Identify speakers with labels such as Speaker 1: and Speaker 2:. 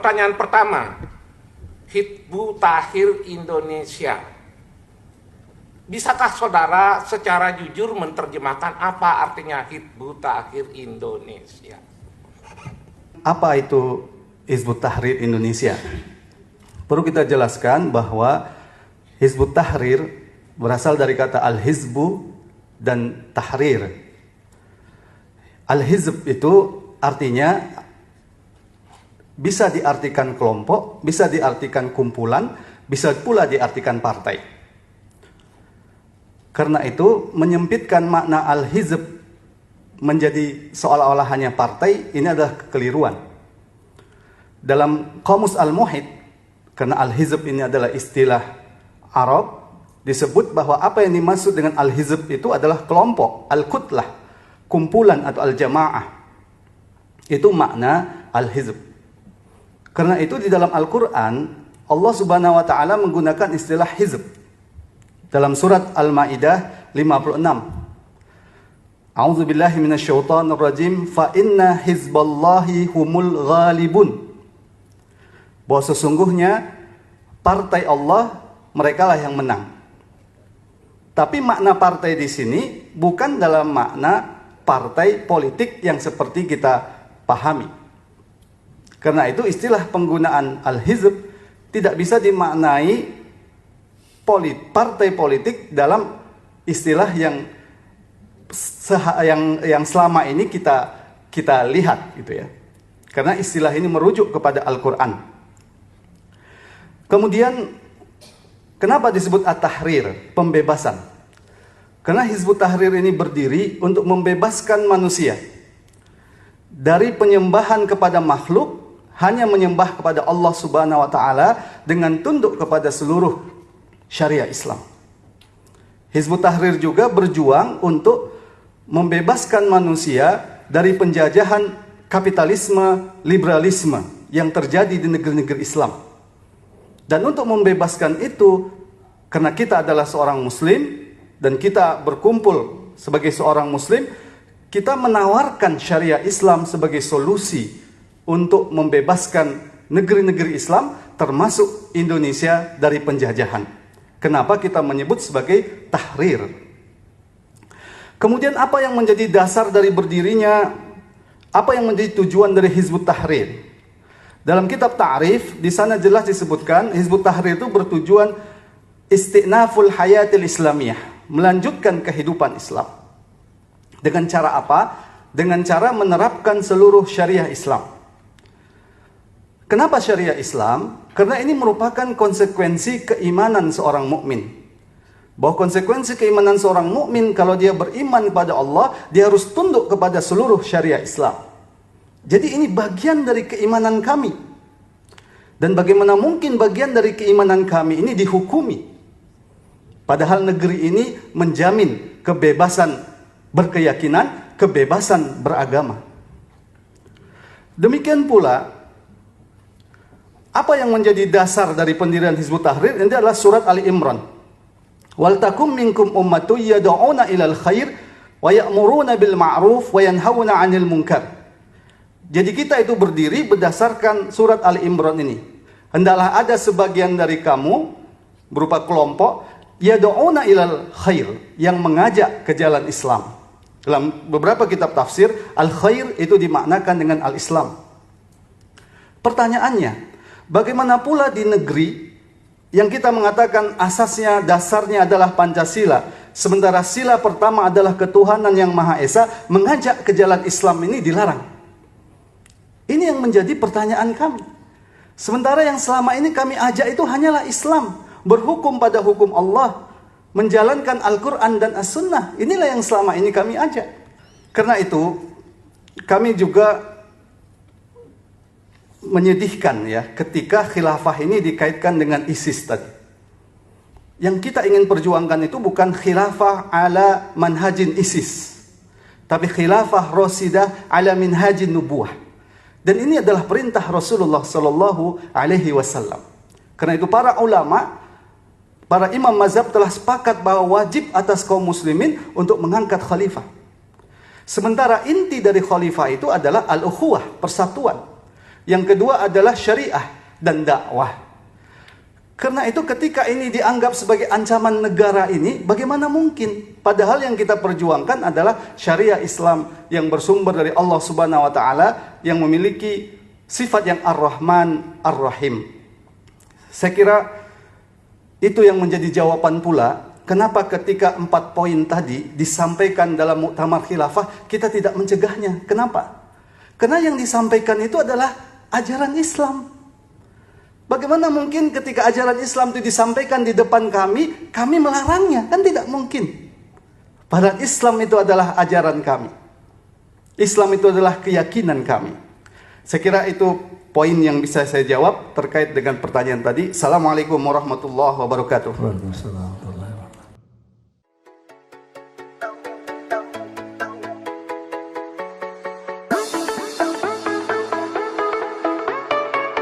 Speaker 1: pertanyaan pertama, Hizbut Tahrir Indonesia. Bisakah saudara secara jujur menerjemahkan apa artinya Hizbut Tahrir Indonesia?
Speaker 2: Apa itu Hizbut Tahrir Indonesia? Perlu kita jelaskan bahwa Hizbut Tahrir berasal dari kata al-hizbu dan tahrir. Al-hizb itu artinya bisa diartikan kelompok, bisa diartikan kumpulan, bisa pula diartikan partai. Karena itu menyempitkan makna al-hizb menjadi seolah-olah hanya partai, ini adalah kekeliruan. Dalam Qamus Al-Muhit, karena al-hizb ini adalah istilah Arab, disebut bahwa apa yang dimaksud dengan al-hizb itu adalah kelompok, al-kutlah, kumpulan atau al-jamaah. Itu makna al-hizb. Karena itu di dalam Al-Quran, Allah Subhanahu wa ta'ala menggunakan istilah hizb. Dalam surat Al-Ma'idah 56. A'udzubillahi minasyaitonirrajim, fa inna hizballahi humul ghalibun. Bahwa sesungguhnya partai Allah, merekalah yang menang. Tapi makna partai di sini bukan dalam makna partai politik yang seperti kita pahami. Karena itu istilah penggunaan al-hizb tidak bisa dimaknai partai politik dalam istilah yang selama ini kita lihat gitu ya. Karena istilah ini merujuk kepada Al-Qur'an. Kemudian kenapa disebut at-tahrir, pembebasan? Karena Hizbut Tahrir ini berdiri untuk membebaskan manusia dari penyembahan kepada makhluk, hanya menyembah kepada Allah Subhanahu wa taala dengan tunduk kepada seluruh syariah Islam. Hizbut Tahrir juga berjuang untuk membebaskan manusia dari penjajahan kapitalisme, liberalisme yang terjadi di negeri-negeri Islam. Dan untuk membebaskan itu, karena kita adalah seorang muslim dan kita berkumpul sebagai seorang muslim, kita menawarkan syariah Islam sebagai solusi untuk membebaskan negeri-negeri Islam termasuk Indonesia dari penjajahan. Kenapa kita menyebut sebagai tahrir? Kemudian apa yang menjadi dasar dari berdirinya, apa yang menjadi tujuan dari Hizbut Tahrir? Dalam kitab Ta'rif, di sana jelas disebutkan Hizbut Tahrir itu bertujuan istinaful hayatil islamiyah, melanjutkan kehidupan Islam. Dengan cara apa? Dengan cara menerapkan seluruh syariah Islam. Kenapa syariah Islam? Karena ini merupakan konsekuensi keimanan seorang mukmin. Bahwa konsekuensi keimanan seorang mukmin kalau dia beriman kepada Allah, dia harus tunduk kepada seluruh syariah Islam. Jadi ini bagian dari keimanan kami. Dan bagaimana mungkin bagian dari keimanan kami ini dihukumi? Padahal negeri ini menjamin kebebasan berkeyakinan, kebebasan beragama. Demikian pula, apa yang menjadi dasar dari pendirian Hizbut Tahrir ini adalah surat Ali Imran. Wal takum minkum ummatun yad'una ilal khair wa ya'muruna bil ma'ruf wa yanhauna 'anil munkar. Jadi kita itu berdiri berdasarkan surat Ali Imran ini. Hendaklah ada sebagian dari kamu berupa kelompok yad'una ilal khair, yang mengajak ke jalan Islam. Dalam beberapa kitab tafsir, al-khair itu dimaknakan dengan al-Islam. Pertanyaannya, bagaimana pula di negeri yang kita mengatakan asasnya, dasarnya adalah Pancasila, sementara sila pertama adalah ketuhanan yang Maha Esa, mengajak ke jalan Islam ini dilarang? Ini yang menjadi pertanyaan kami. Sementara yang selama ini kami ajak itu hanyalah Islam, berhukum pada hukum Allah, menjalankan Al-Quran dan As-Sunnah. Inilah yang selama ini kami ajak. Karena itu, kami juga menyedihkan ya ketika khilafah ini dikaitkan dengan ISIS tadi. Yang kita ingin perjuangkan itu bukan khilafah ala manhajin ISIS, tapi khilafah rasidah ala minhajin nubuwah. Dan ini adalah perintah Rasulullah Sallallahu Alaihi Wasallam. Karena itu para ulama, para imam mazhab telah sepakat bahwa wajib atas kaum muslimin untuk mengangkat khalifah. Sementara inti dari khalifah itu adalah al-ukhuwah, persatuan. Yang kedua adalah syariah dan dakwah. Karena itu ketika ini dianggap sebagai ancaman negara ini, bagaimana mungkin? Padahal yang kita perjuangkan adalah syariah Islam yang bersumber dari Allah Subhanahu wa taala yang memiliki sifat yang Ar-Rahman, Ar-Rahim. Saya kira itu yang menjadi jawaban pula kenapa ketika 4 poin tadi disampaikan dalam Muktamar Khilafah kita tidak mencegahnya. Kenapa? Karena yang disampaikan itu adalah ajaran Islam. Bagaimana mungkin ketika ajaran Islam itu disampaikan di depan kami melarangnya? Kan tidak mungkin. Padahal Islam itu adalah ajaran kami. Islam itu adalah keyakinan kami. Saya kira itu poin yang bisa saya jawab terkait dengan pertanyaan tadi. Assalamualaikum warahmatullahi wabarakatuh.
Speaker 3: Waalaikumsalam.